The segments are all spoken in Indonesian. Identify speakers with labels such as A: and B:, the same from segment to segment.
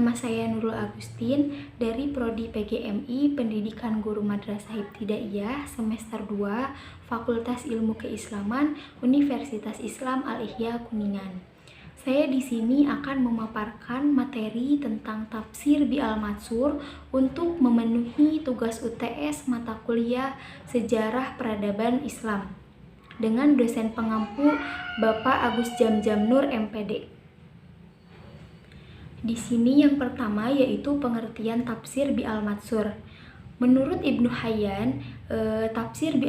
A: Nama saya Nurul Agustin dari Prodi PGMI Pendidikan Guru Madrasah Ibtidaiyah semester 2 Fakultas Ilmu Keislaman Universitas Islam Al-Ihya Kuningan. Saya di sini akan memaparkan materi tentang tafsir bi al-matsur untuk memenuhi tugas UTS mata kuliah Sejarah Peradaban Islam dengan dosen pengampu Bapak Agus Jamjam Nur MPD. Di sini yang pertama yaitu pengertian tafsir bi al-matsur. Menurut Ibnu Hayyan, tafsir bi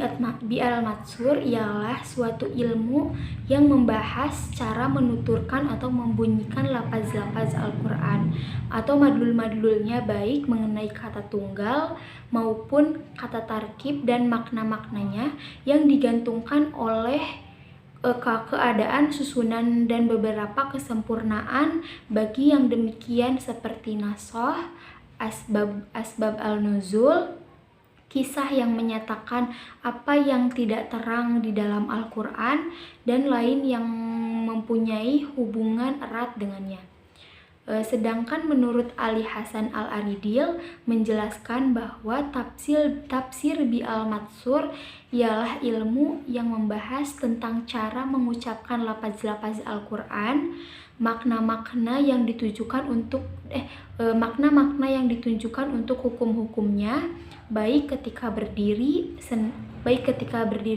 A: al-matsur ialah suatu ilmu yang membahas cara menuturkan atau membunyikan lafaz-lafaz Al-Quran atau madlul-madlulnya, baik mengenai kata tunggal maupun kata tarkib dan makna-maknanya yang digantungkan oleh keadaan, susunan, dan beberapa kesempurnaan bagi yang demikian seperti nasoh, asbab al-nuzul, kisah yang menyatakan apa yang tidak terang di dalam Al-Quran, dan lain yang mempunyai hubungan erat dengannya. Sedangkan menurut Ali Hasan Al-Aridil menjelaskan bahwa tafsir bi al-matsur ialah ilmu yang membahas tentang cara mengucapkan lafaz-lafaz Al-Quran, makna-makna yang ditujukan untuk hukum-hukumnya, baik ketika berdiri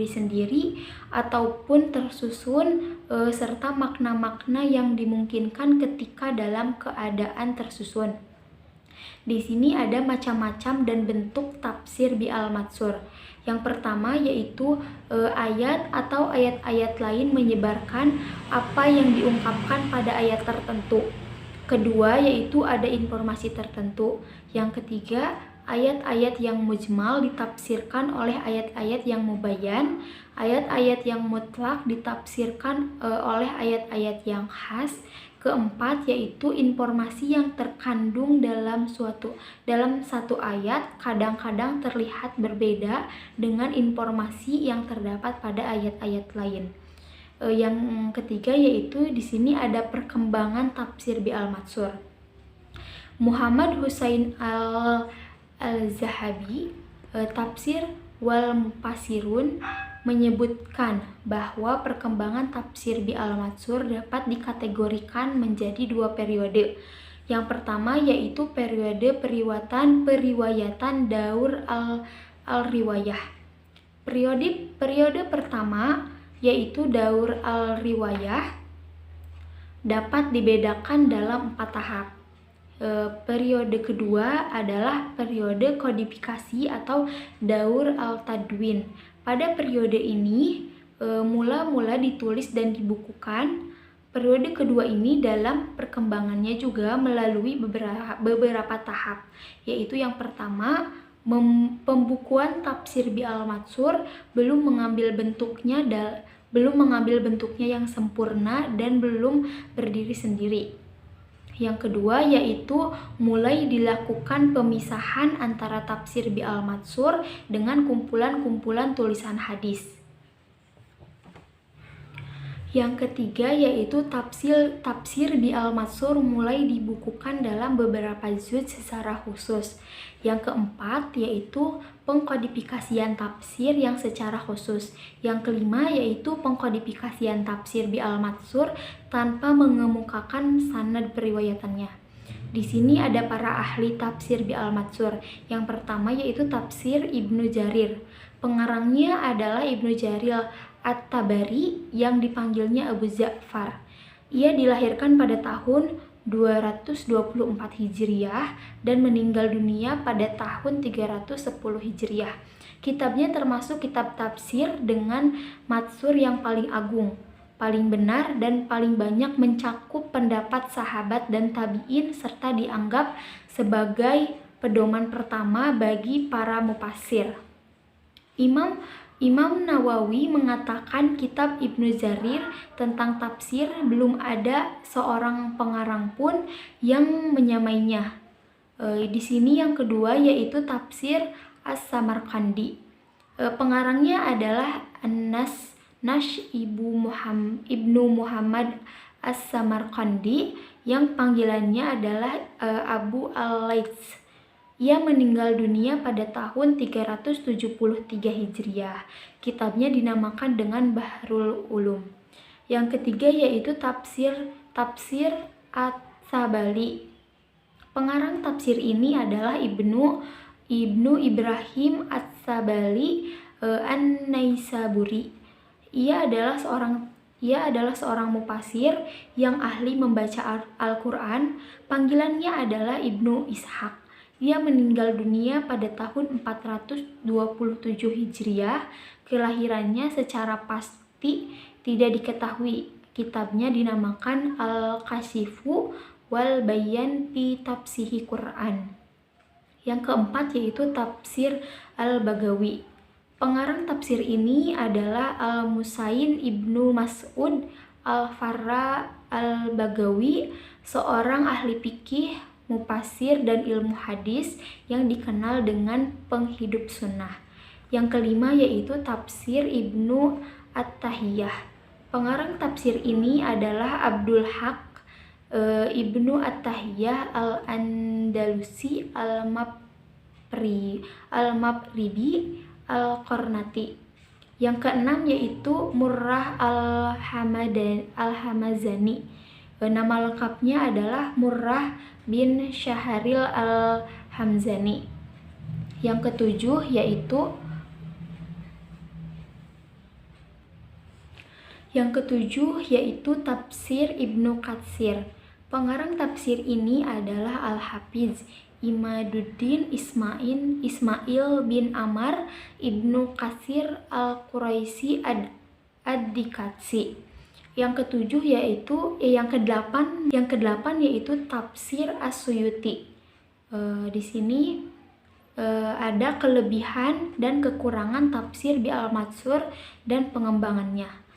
A: sendiri ataupun tersusun, serta makna-makna yang dimungkinkan ketika dalam keadaan tersusun. Di sini ada macam-macam dan bentuk tafsir bi al-matsur. Yang pertama yaitu ayat atau ayat-ayat lain menyebarkan apa yang diungkapkan pada ayat tertentu. Kedua yaitu ada informasi tertentu. Yang ketiga, ayat-ayat yang mujmal ditafsirkan oleh ayat-ayat yang mubayyan. Ayat-ayat yang mutlak ditafsirkan oleh ayat-ayat yang khas. Keempat yaitu informasi yang terkandung dalam satu ayat kadang-kadang terlihat berbeda dengan informasi yang terdapat pada ayat-ayat lain. Yang ketiga yaitu di sini ada perkembangan tafsir bi al-matsur. Muhammad Husain Al-Zahabi, tafsir wal Mufassirun, menyebutkan bahwa perkembangan tafsir bi al-matsur dapat dikategorikan menjadi dua periode. Yang pertama yaitu periode periwayatan daur al-riwayah. Periode pertama yaitu daur al-riwayah dapat dibedakan dalam 4 tahap. Periode kedua adalah periode kodifikasi atau daur al-tadwin. Pada periode ini mula-mula ditulis dan dibukukan. Periode kedua ini dalam perkembangannya juga melalui beberapa tahap, yaitu yang pertama pembukuan tafsir bi al-matsur belum mengambil bentuknya yang sempurna dan belum berdiri sendiri. Yang kedua yaitu mulai dilakukan pemisahan antara tafsir bi al-matsur dengan kumpulan-kumpulan tulisan hadis. Yang ketiga yaitu tafsir bi al-matsur mulai dibukukan dalam beberapa juz secara khusus. Yang keempat yaitu pengkodifikasian tafsir yang secara khusus. Yang kelima yaitu pengkodifikasian tafsir bi al-matsur tanpa mengemukakan sanad periwayatannya. Di sini ada para ahli tafsir bi al-matsur. Yang pertama yaitu tafsir Ibnu Jarir. Pengarangnya adalah Ibnu Jarir At-Tabari yang dipanggilnya Abu Ja'far. Ia dilahirkan pada tahun 224 Hijriah dan meninggal dunia pada tahun 310 Hijriah. Kitabnya termasuk kitab tafsir dengan matsur yang paling agung, paling benar, dan paling banyak mencakup pendapat sahabat dan tabi'in serta dianggap sebagai pedoman pertama bagi para mufassir. Imam Nawawi mengatakan kitab Ibnu Jarir tentang tafsir belum ada seorang pengarang pun yang menyamainya. Di sini yang kedua yaitu tafsir As-Samarqandi. Pengarangnya adalah Ibnu Muhammad As-Samarqandi yang panggilannya adalah Abu al-Laits. Ia meninggal dunia pada tahun 373 Hijriah. Kitabnya dinamakan dengan Bahrul Ulum. Yang ketiga yaitu Tafsir At-Tabari. Pengarang tafsir ini adalah Ibnu Ibrahim At-Tabari An-Naisaburi. Ia adalah seorang mufasir yang ahli membaca Al-Quran. Panggilannya adalah Ibnu Ishaq. Ia meninggal dunia pada tahun 427 Hijriah. Kelahirannya secara pasti tidak diketahui. Kitabnya dinamakan Al-Kashifu wal Bayan fi Tafsiri Quran. Yang keempat yaitu Tafsir Al-Bagawi. Pengarang tafsir ini adalah Al-Musain Ibnu Mas'ud Al-Farra Al-Bagawi, seorang ahli fikih, mufasir, dan ilmu hadis yang dikenal dengan penghidup sunnah. Yang kelima yaitu Tafsir Ibnu At-Tahiyah. Pengarang tafsir ini adalah Abdul Haq Ibnu At-Tahiyah Al-Andalusi Al-Maghribi Al-Qarnati. Yang keenam yaitu Murrah Al-Hamazani. Nama lengkapnya adalah Murrah bin Syahril Al-Hamzani. Yang ketujuh yaitu Tafsir Ibnu Katsir. Pengarang tafsir ini adalah Al-Hafiz Imaduddin Ismail bin Amr Ibnu Katsir Al-Quraisy Ad-Dikatsi. Yang kedelapan yaitu Tafsir As-Suyuti. Di sini ada kelebihan dan kekurangan Tafsir Bi Al-Matsur dan pengembangannya.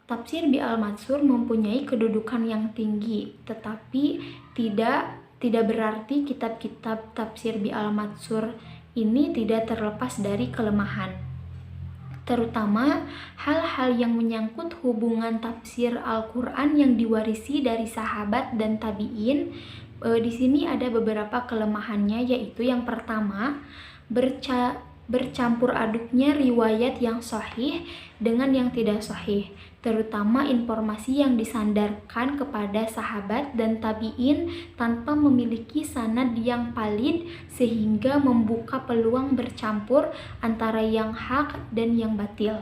A: Tafsir Bi Al-Matsur mempunyai kedudukan yang tinggi, tetapi tidak berarti kitab-kitab Tafsir Bi Al-Matsur ini tidak terlepas dari kelemahan. Terutama hal-hal yang menyangkut hubungan tafsir Al-Quran yang diwarisi dari sahabat dan tabi'in. Di sini ada beberapa kelemahannya, yaitu yang pertama, bercampur aduknya riwayat yang sahih dengan yang tidak sahih, terutama informasi yang disandarkan kepada sahabat dan tabi'in tanpa memiliki sanad yang valid, sehingga membuka peluang bercampur antara yang hak dan yang batil.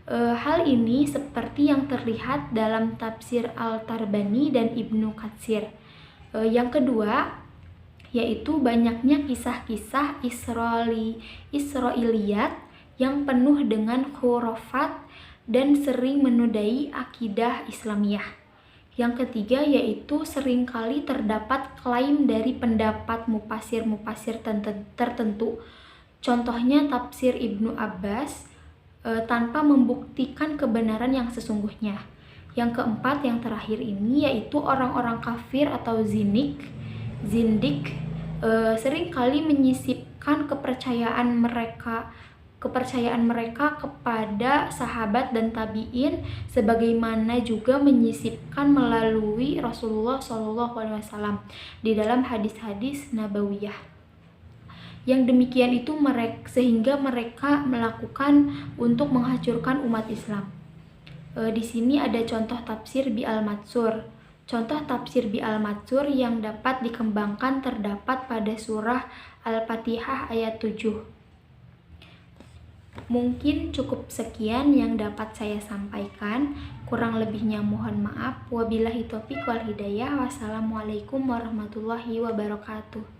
A: Hal ini seperti yang terlihat dalam Tafsir Al-Tarbani dan Ibnu Katsir. Yang kedua yaitu banyaknya kisah-kisah Israiliyat yang penuh dengan khurafat dan sering menodai akidah Islamiyah. Yang ketiga yaitu seringkali terdapat klaim dari pendapat mufasir-mufasir tertentu. Contohnya Tafsir Ibnu Abbas tanpa membuktikan kebenaran yang sesungguhnya. Yang keempat, yang terakhir ini yaitu orang-orang kafir atau zindik seringkali menyisipkan kepercayaan mereka kepada sahabat dan tabi'in, sebagaimana juga menyisipkan melalui Rasulullah SAW di dalam hadis-hadis nabawiyah. Yang demikian itu sehingga mereka melakukan untuk menghancurkan umat Islam. Di sini ada contoh Tafsir Bi Al-Matsur. Contoh Tafsir Bi Al-Matsur yang dapat dikembangkan terdapat pada surah Al-Fatihah ayat 7. Mungkin cukup sekian yang dapat saya sampaikan. Kurang lebihnya mohon maaf. Wabillahi taufiq wal hidayah. Wassalamualaikum warahmatullahi wabarakatuh.